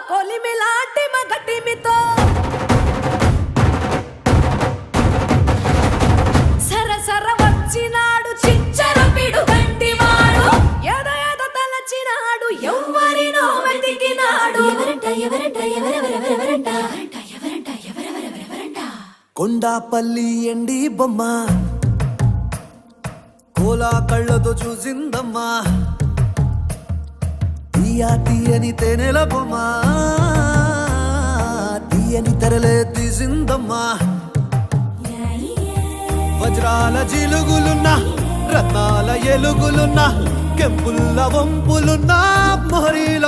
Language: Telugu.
కొలిమిలాంటి మగటిమితో సరసర వచ్చినాడు చిచ్చర పిడు గంటివాడు ఏదో తలచినాడు ఎవ్వరినో వెతికినాడు ఎవరంట కొండాపల్లి ఎండి బొమ్మ కోలా కళ్ళతో చూసిందమ్మా తీయని తేనెల బొమ్మ తీయని తెరలే తీసిందమ్మా వజ్రాల జిలుగులున్నా రత్నాల ఎలుగులున్నా కెంపుల్ల వంపులున్నా మొహరీల